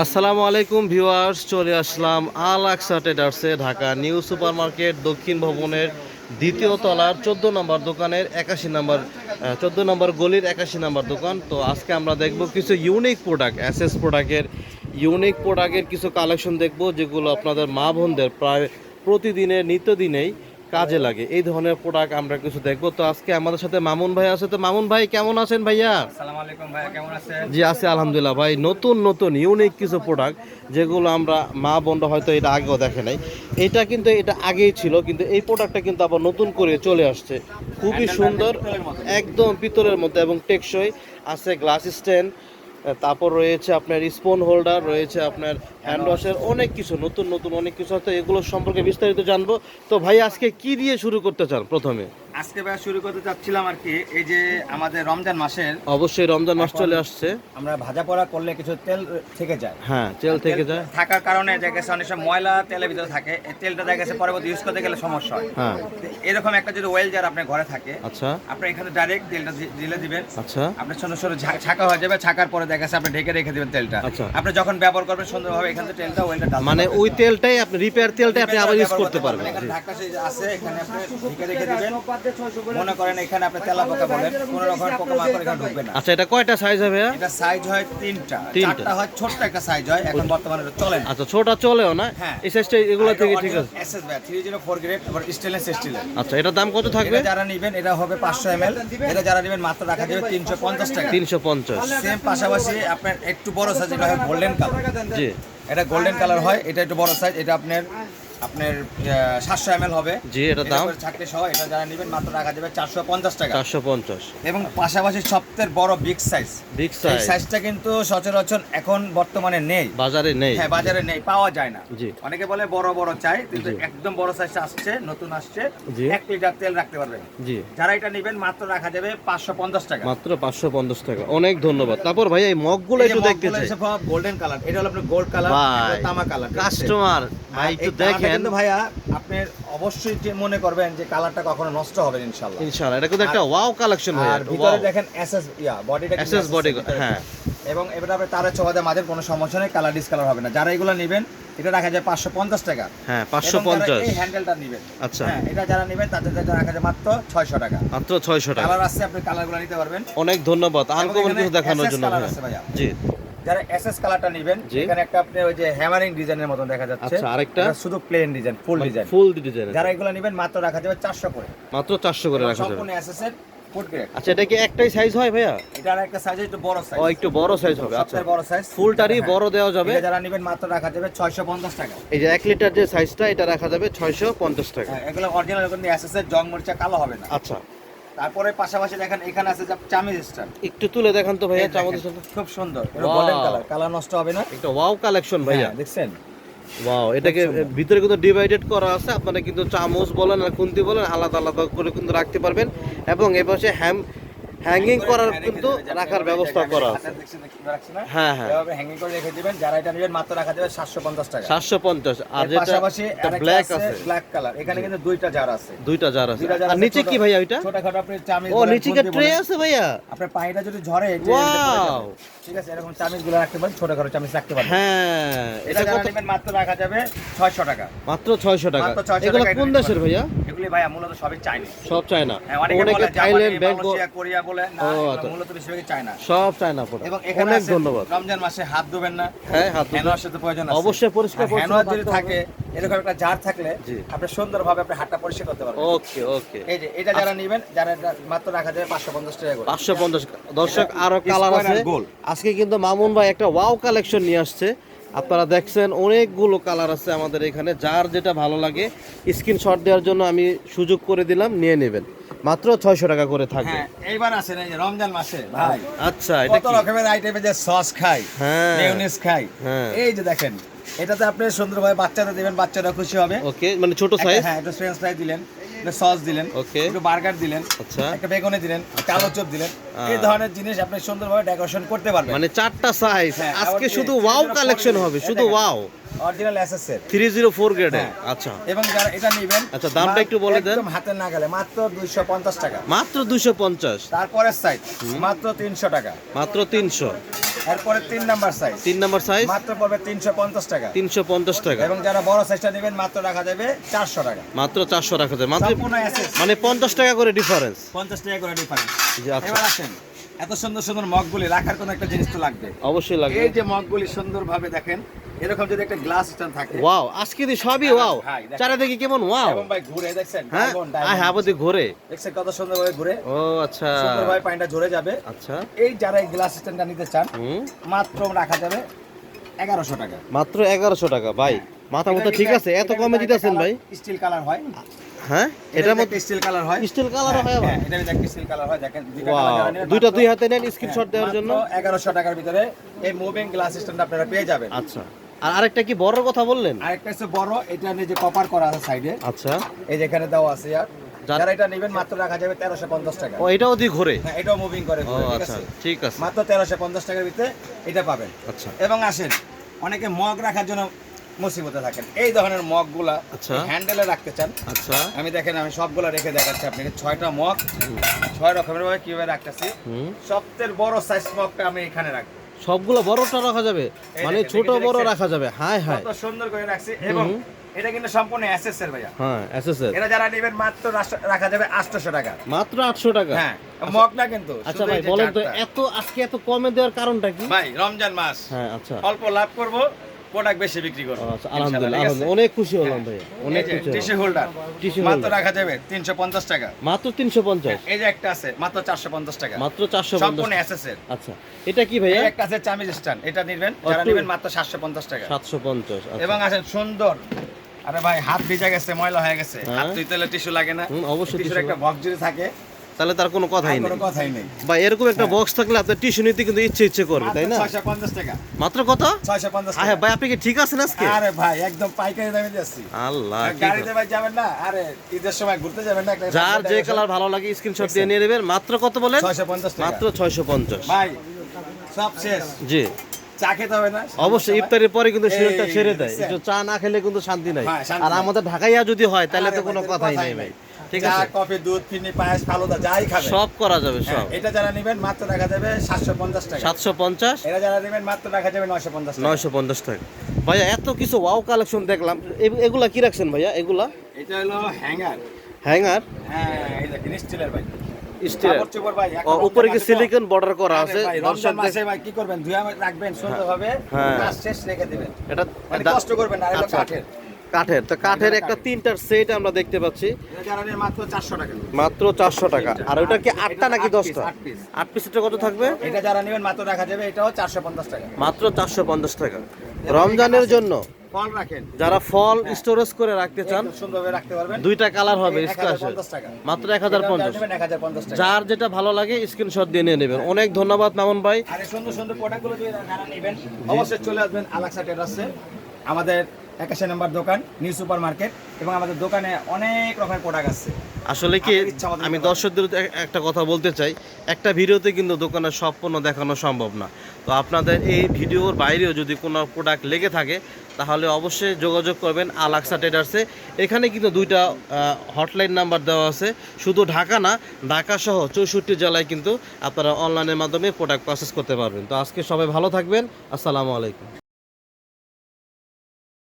আসসালামু আলাইকুম ভিউয়ার্স, চলে আসলাম আল আকসা ট্রেডার্সে, ঢাকা নিউ সুপার মার্কেট দক্ষিণ ভবনের দ্বিতীয় তলার 14 নম্বর দোকানের 81 নম্বর 14 নম্বর গলির 81 নম্বর দোকান। তো আজকে আমরা দেখব কিছু ইউনিক প্রোডাক্ট, এসএস প্রোডাক্টের কিছু কালেকশন দেখব, যেগুলো আপনাদের মা বোনদের প্রায় প্রতিদিনের নিত্যদিনেই কাজে লাগে। এই ধরনের প্রোডাক্ট আমরা কিছু দেখবো। তো আজকে আমাদের সাথে মামুন ভাই আছে। তো মামুন ভাই কেমন আছেন ভাইয়া? আসসালামু আলাইকুম ভাইয়া, কেমন আছেন? জি আছি আলহামদুলিল্লাহ ভাই। নতুন ইউনিক কিছু প্রোডাক্ট, যেগুলো আমরা মা বোনরা হয়তো এটা আগেও দেখে নাই। এটা আগেই ছিল, কিন্তু এই প্রোডাক্টটা কিন্তু আবার নতুন করে চলে আসছে। খুবই সুন্দর, একদম পিতলের মধ্যে এবং টেকসই। আছে গ্লাস স্ট্যান্ড, তারপর রয়েছে আপনার স্পুন হোল্ডার, রয়েছে আপনার হ্যান্ড ওয়াশের, অনেক কিছু নতুন অনেক কিছু আছে। এগুলো সম্পর্কে বিস্তারিত জানবো। তো ভাই আজকে কি দিয়ে শুরু করতে চান প্রথমে? আজকে ভাই শুরু করতে চাচ্ছিলাম আর কি, এই যে আমাদের রমজান মাসের, অবশ্যই রমজান মাস চলে আসছে। আমরা ভাজা পোড়া করলে কিছু তেল থেকে যায়। হ্যাঁ, তেল থেকে যায়। থাকার কারণে দেখা গেছে অনেক সময় ময়লা তেলের ভিতরে থাকে, এই তেলটা দেখা গেছে পরবর্তী ইউজ করতে গেলে সমস্যা হয়। হ্যাঁ, এরকম একটা যদি ওয়েল জার আপনার ঘরে থাকে, আচ্ছা, আপনি এখানে ডাইরেক্ট তেলটা দিলে দিবেন। আচ্ছা, আপনার ছোট ছোট ছাকা হয়ে যাবে। ছাকার পরে দেখা গেছে আপনি ঢেকে রেখে দিবেন তেলটা। আচ্ছা, আপনি যখন ব্যবহার করবেন সুন্দরভাবে এখান থেকে তেলটা ওয়েলটা ডালবেন। মানে ওই তেলটাই আপনি রিপেয়ার তেলটাই আপনি আবার ইউজ করতে পারবেন। এখানে ঢাকা আছে, এখানে আপনি ঢেকে রেখে দিবেন। মনে করেন এখানে আপনি তেলা পোকা বলেন, কোনো রকম পোকামাকড় এখানে ঢুকবে না। আচ্ছা, এটা কয়টা সাইজ হবে? এটা সাইজ হয় তিনটা, চারটা হয় ছোট্ট একটা সাইজ হয়, এখন বর্তমানে এটা চলে না। আচ্ছা, ছোটটা চলেও না। হ্যাঁ, এই সাইজটা এগুলো থেকে ঠিক আছে। এসএস ভাই 304 গ্রেড, আবার স্টেনলেস স্টিলের। আচ্ছা, এটার দাম কত থাকবে? এটা যারা নেবেন এটা হবে 500 ml, এটা যারা নেবেন মাত্র রাখা যাবে 350 টাকা। 350। সেম পাশাপাশি আপনার একটু বড় সাইজ, এটা হয় গোল্ডেন কালার। জি, এটা গোল্ডেন কালার হয়, এটা একটু বড় সাইজ, এটা আপনার 700 ml হবে। জি, এটা দাম ছাকতে সহ এটা যারা নেবেন মাত্র রাখা যাবে 450 টাকা। 450। এবং পাশাপাশি সবচেয়ে বড় বিগ সাইজ, বিগ এই সাইজ সাইজটা কিন্তু সচরাচর এখন বর্তমানে নেই, বাজারে নেই। হ্যাঁ, বাজারে নেই, পাওয়া যায় না। জি, অনেকে বলে বড় বড় চাই, কিন্তু একদম বড় সাইজটা আসছে, নতুন আসছে। জি, 1 লিটার তেল রাখতে পারবেন। জি, যারা এটা নেবেন মাত্র রাখা যাবে 550 টাকা। মাত্র 550 টাকা। অনেক ধন্যবাদ। তারপর ভাই এই মগগুলো একটু দেখতে চাই। গোল্ডেন কালার, এটা হলো আপনার গোল্ড কালার, তামা কালার। কাস্টমার ভাই একটু দেখেন। কিন্তু ভাইয়া আপনি অবশ্যই যে মনে করবেন যে কালারটা কখনো নষ্ট হবে না ইনশাআল্লাহ। ইনশাআল্লাহ, এটা কিন্তু একটা ওয়াও কালেকশন ভাই। আর ভিতরে দেখেন এসএস বডিটা, এসএস বডি, হ্যাঁ। এবং এবারে আপনি তারে চওড়া মাঝের কোনো সমস্যা নেই, কালার ডিসকালার হবে না। যারা এগুলো নেবেন এটা রাখা যায় 550 টাকা। হ্যাঁ, 550। এই হ্যান্ডেলটা নেবেন, আচ্ছা, হ্যাঁ, এটা যারা নেবেন তাদের রাখা যায় মাত্র 600 টাকা। মাত্র 600 টাকা। কালার আছে, আপনি কালারগুলো নিতে পারবেন। অনেক ধন্যবাদ আনকমন কিছু দেখানোর জন্য ভাইয়া। জি, যারা এসএস কালারটা নেবেন, এখানে একটা আপনি ওই যে হ্যামারিং ডিজাইনের মতো দেখা যাচ্ছে। আচ্ছা, আরেকটা শুধু প্লেন ডিজাইন, ফুল ডিজাইন। যারা এগুলো নেবেন মাত্র রাখা যাবে 400 করে। মাত্র 400 করে রাখা যাবে। সম্পূর্ণ এসএস এর ফুড গ্রেড। আচ্ছা, এটা কি একটাই সাইজ হয় ভাইয়া? এটা আরেকটা সাইজ, একটু বড় সাইজ। ও, একটু বড় সাইজ হবে। আচ্ছা, বড় সাইজ, ফুলটারই বড় দেওয়া যাবে। এটা যারা নেবেন মাত্র রাখা যাবে 650 টাকা। এই যে 1 লিটার যে সাইজটা, এটা রাখা যাবে 650 টাকা। এগুলো অরিজিনাল, কিন্তু এসএস এর জং মরিচা কালো হবে না। আচ্ছা, তারপরে পাশাপাশি দেখেন এখানে আছে চামিজ স্টার। একটু তুলে দেখান তো ভাইয়া চামচ। খুব সুন্দর, এটা গোল্ডেন কালার, কালার নষ্ট হবে না। একটা ওয়াও কালেকশন ভাইয়া, দেখছেন? ওয়াও, এটাকে ভিতরে কিন্তু ডিভাইডেড করা আছে। আপনারা কিন্তু চামচ বলেন আর খুন্তি বলেন আলাদা আলাদা করে কিন্তু রাখতে পারবেন। এবং এপাশে হ্যাঙ্গিং করার কিন্তু রাখার ব্যবস্থা করা আছে। হ্যাঁ, হ্যাঁ, এভাবে হ্যাঙ্গিং করে রেখে দিবেন। যারা এটা নেবেন মাত্র রাখা যাবে 750 টাকা। 750। আর যেটা পাশাপাশি ব্ল্যাক আছে, ব্ল্যাক কালার, এখানে কিন্তু দুইটা জার আছে। দুইটা জার আছে। আর নিচে কি ভাইয়া ওইটা? ছোটখাটো আপনি চামিজ, ও, নিচে কি ট্রে আছে ভাইয়া? আপনার পানিটা যদি ঝরে, ওয়াও, ঠিক আছে, এরকম চামিজগুলো রাখতে পারেন, ছোটখাটো চামিজ রাখতে পারেন। হ্যাঁ, এটা কত নেবেন? মাত্র রাখা যাবে 600 টাকা। মাত্র 600 টাকা। মাত্র 600 এগুলো টাকা। কোন দেশের ভাইয়া? এগুলি ভাইয়া মূলত সবই চাইনিজ। সব চায়না। অনেকে থাইল্যান্ড, ব্যাংকক, কোরিয়া বলে না, মূলত বেশিরভাগই চায়না। সব চায়না প্রোডাক্ট। এবং এখানে অনেক আছে ধন্যবাদ। রমজান মাসে হাত ধোবেন না, হ্যাঁ, হাত হ্যান্ড ওয়াশের তো প্রয়োজন আছে। অবশ্যই পরিষ্কার হ্যান্ড ওয়াশ যদি থাকে, এরকম একটা জার থাকলে আপনি সুন্দরভাবে আপনি হাতটা পরিষ্কার করতে পারবেন। ওকে, ওকে। এই যে এটা যারা নেবেন, যারা মাত্র রাখা যাবে 550 টাকা করে। 550। দর্শক, আরো কালার আছে। আজকে কিন্তু মামুন ভাই একটা ওয়াও কালেকশন নিয়ে আসছে। আপনারা দেখছেন অনেকগুলো কালার আছে আমাদের এখানে। যার যেটা ভালো লাগে স্ক্রিনশট দেওয়ার জন্য আমি সুযোগ করে দিলাম, নিয়ে নেবেন। মাত্র 600 টাকা করে থাকবে। হ্যাঁ, এইবার আসেন এই যে রমজান মাসে ভাই, আচ্ছা, এটা কত কি? রকমের আইটেমে যে সস খাই, হ্যাঁ, মেয়োনিজ খাই। হ্যাঁ, এই যে দেখেন, এটাতে আপনি সুন্দরভাবে বাচ্চাদের দিবেন, বাচ্চারা খুশি হবে। ওকে, মানে ছোট সাইজ। হ্যাঁ, একটু ফ্রেঞ্চ ফ্রাই দিলেন, একটু সস দিলেন, ওকে, একটু বার্গার দিলেন, আচ্ছা, একটা বেগুনি দিলেন, কালো চপ দিলেন। এই ধরনের জিনিস আপনি সুন্দরভাবে ডেকোরেশন করতে পারবেন। মানে 4টা সাইজ। হ্যাঁ, আজকে আবার শুধু 304 ওয়াও কালেকশন হবে, শুধু দেখেন, ওয়াও। অরিজিনাল এসএস এর 304 গ্রেডে। হ্যাঁ। আচ্ছা, এবং যারা এটা নেবেন, আচ্ছা, দামটা একটু বলে দেন। একদম হাতে না গেলে মাত্র 250 টাকা। মাত্র 250। তারপরের সাইজ মাত্র 300 টাকা। মাত্র 300। এরপরে 3 নাম্বার সাইজ 3 নাম্বার সাইজ মাত্র পড়বে 350 টাকা। 350 টাকা। এবং যারা বড় সাইজটা নেবেন মাত্র রাখা যাবে 400 টাকা। মাত্র 400 রাখা যায়, মাত্র সম্পূর্ণ এসএস, মানে 50 টাকা করে ডিফারেন্স। 50 টাকা করে ডিফারেন্স। জি আচ্ছা, এবার আসেন, এত সুন্দর সুন্দর মগগুলি রাখার কোনো একটা জিনিস তো লাগবে। অবশ্যই লাগবে। এই যে মগগুলি সুন্দরভাবে দেখেন, এরকম যদি একটা গ্লাস স্ট্যান্ড থাকে, ওয়াও, আজকে দি সবই ওয়াও, ভাই, দেখেন। চারিদিকে কেমন ওয়াও। এবং ভাই ঘুরে দেখছেন, হ্যাঁ, ডায়মন্ড হ্যাঁ বদি ঘুরে, দেখছেন কত সুন্দরভাবে ঘুরে। ও আচ্ছা, সুন্দরভাবে পানিটা ঝরে যাবে। আচ্ছা, এই যারা এই গ্লাস স্ট্যান্ডটা নিতে চান হুম, মাত্র রাখা যাবে 1100 টাকা। মাত্র 1100 টাকা। ভাই মাথা মতো ঠিক আছে, এত কমে দিতেছেন ভাই। স্টিল কালার হয়, হ্যাঁ এটার মধ্যে স্টিল কালার হয়, স্টিল কালার হয় আবার। হ্যাঁ, এটা দেখেন স্টিল কালার হয়। দেখেন দুইটা ওয়াও, কালার যারা নেবেন দুইটা মাত্র- দুই হাতে নেন স্ক্রিনশট দেওয়ার জন্য। মাত্র 1100 টাকার ভিতরে এই মুভিং গ্লাস স্ট্যান্ড আপনারা পেয়ে যাবেন। আচ্ছা, আর আরেকটা কি বড় কথা বললেন? আরেকটা হচ্ছে বড়, এটা নিয়ে যে কভার করা আছে সাইডে, আচ্ছা, এই যেখানে দেওয়া আছে আর যার- যারা এটা নেবেন মাত্র রাখা যাবে 1350 টাকা। ও এটাও দি ঘুরে। হ্যাঁ, এটাও মুভিং করে ও ঘুরে, ঠিক আচ্ছা, আছে? ঠিক আছে, মাত্র 1350 টাকার ভিতরে এটা পাবেন। আচ্ছা, এবং আসেন, অনেকে মগ রাখার জন্য মুসিবতে থাকেন, এই ধরনের মগগুলা আচ্ছা। হ্যান্ডেলে রাখতে চান। আচ্ছা, আমি দেখেন, আমি সবগুলা রেখে দেখাচ্ছি আপনাকে। 6টা মগ, 6 রকমের ভাবে কিভাবে রাখতেছি। হুম, সবচেয়ে বড় সাইজ মগটা আমি এখানে রাখবো। সবগুলো বড়টা রাখা যাবে, এই মানে দেখেন, ছোট দেখেন, বড় দেখছেন? রাখা যাবে। হাই হাই, কত সুন্দর করে রাখছি। এবং এটা কিন্তু সম্পূর্ণ এসএস এর ভাইয়া। হ্যাঁ এসএসএস, এটা যারা নেবেন মাত্র রাখা যাবে 800 টাকা। মাত্র 800 টাকা। হ্যাঁ, মগ না কিন্তু। আচ্ছা শুধু ভাই এই যে বলেন তো, চারটা। এত আজকে এত কমে দেওয়ার কারণটা কি? ভাই রমজান মাস, হ্যাঁ আচ্ছা, অল্প লাভ করব, প্রোডাক্ট বেশি বিক্রি করব। আচ্ছা, আলহামদুলিল্লাহ, আলহামদুলিল্লাহ, অনেক খুশি হলাম ভাই, অনেক খুশি হলাম। টিস্যু হোল্ডার টিস্যু মাত্র হোল্ডার রাখা যাবে 350 টাকা। মাত্র 350, এই যে একটা আছে মাত্র 450 টাকা, মাত্র 450। সম্পূর্ণ এসএস এর। আচ্ছা, এটা কি ভাইয়া? এই একটা আছে চামিজ স্ট্যান্ড, এটা নেবেন যারা একটু- নেবেন মাত্র 750 টাকা। 750। আচ্ছা। এবং আসেন সুন্দর, আরে ভাই হাত ভিজে গেছে, ময়লা হয়ে গেছে, হ্যাঁ। হাত ধুইতে হলে টিস্যু লাগে না? হুম, অবশ্যই টিস্যুর tissue একটা বক্স যদি থাকে তাহলে তার কোনো কথাই আর নেই কোনো কথাই নেই। ভাই। এরকম একটা বক্স থাকলে আপনার টিস্যু নিতে কিন্তু ইচ্ছে ইচ্ছে করবে, তাই না? 650 টাকা। মাত্র কত? 650 হ্যাঁ টাকা। ভাই, আপনি কি ঠিক আছেন আজকে? আরে ভাই একদম পাইকারি দামে দিচ্ছি। আল্লাহ, কি গাড়িতে ভাই যাবেন না, আরে ঈদের সময় ঘুরতে যাবেন না, একটা যার যে কালার ভালো লাগে স্ক্রিনশট দিয়ে নিয়ে নেবেন। মাত্র কত বলেন? 650 টাকা। মাত্র 650। ভাই সব শেষ, জি চা খেতে হবে না? অবশ্যই, ইফতারের পরে কিন্তু শরীরটা এই, ছেড়ে দেয়, দেখছেন? একটু চা না খেলে কিন্তু শান্তি নাই। হ্যাঁ, শান্তি আর নাই। আমাদের ঢাকাইয়া যদি হয় তাহলে তো আরে কোনো ভাই, কথাই নেই ভাই, ঠিক চা, আছে? কফি, দুধ, চিনি, পায়েস, ফালুদা যাই খাবেন সব করা যাবে, হ্যাঁ, সব। এটা যারা নেবেন মাত্র রাখা যাবে 750 টাকা। 750, এটা যারা নেবেন মাত্র রাখা যাবে 950 টাকা। 950 টাকা। ভাইয়া এত কিছু ওয়াও কালেকশন দেখলাম, এগুলা কি রাখছেন ভাইয়া? এগুলা এটা হলো হ্যাঙ্গার। হ্যাঙ্গার হ্যাঁ, এই দেখেন স্টিলের ভাই। স্টিল, কাপড় চোপড় ভাই, এখন উপরে কি রমজান মাসে তো- সিলিকন বর্ডার করা আরে আছে? ভাই, রমজান মাসে ভাই কি করবেন, ধুয়ে রাখবেন সুন্দরভাবে, হ্যাঁ। কাজ শেষ রেখে দিবেন। এটা মানে কষ্ট করবেন না, আর এটা আচ্ছা, কাঠের। কাঠের, তো কাঠের একটা কাঠের। 3টার সেট আমরা দেখতে পাচ্ছি, এটা যারা নেন মাত্র 400 টাকা। মাত্র 400 টাকা। আর ওটা কি 8টা নাকি 10টা? 8 পিস। 8 পিসটা কত থাকবে? এটা যারা নেবেন মাত্র রাখা যাবে এটাও 450 টাকা। মাত্র 450 টাকা। রমজানের জন্য ফল রাখেন, যারা ফল স্টোরেজ করে রাখতে চান, একদম সুন্দরভাবে রাখতে পারবেন। দুইটা কালার হবে, 1050 টাকা। মাত্র এটা যারা 1050। নেবেন 1050 টাকা। যার যেটা ভালো লাগে স্ক্রিনশট দিয়ে নিয়ে নেবেন। অনেক ধন্যবাদ মামুন ভাই। আর এই সুন্দর সুন্দর প্রোডাক্টগুলো যদি যারা নেবেন অবশ্যই চলে আসবেন আলাক্সা টেরাসে, আমাদের 81 নম্বর দোকান, নিউ সুপার মার্কেট। এবং আমাদের দোকানে অনেক রকমের প্রোডাক্ট আছে। আসলে কি, আপনার ইচ্ছা মতো আমি নিতে পারেন। দর্শকদের একটা কথা বলতে চাই, একটা ভিডিওতে কিন্তু দোকানের সব পণ্য দেখানো সম্ভব না। তো আপনাদের এই ভিডিওর বাইরেও যদি কোনো প্রোডাক্ট লেগে থাকে তাহলে অবশ্যই যোগাযোগ করবেন আলাক্সা ট্রেডার্সে। এখানে কিন্তু দুইটা হটলাইন নাম্বার দেওয়া আছে, শুধু ঢাকা না, ঢাকা সহ 64 জেলায় কিন্তু আপনারা অনলাইনের মাধ্যমে প্রোডাক্ট পারচেস করতে পারবেন। তো আজকে সবাই ভালো থাকবেন, আসসালামু আলাইকুম।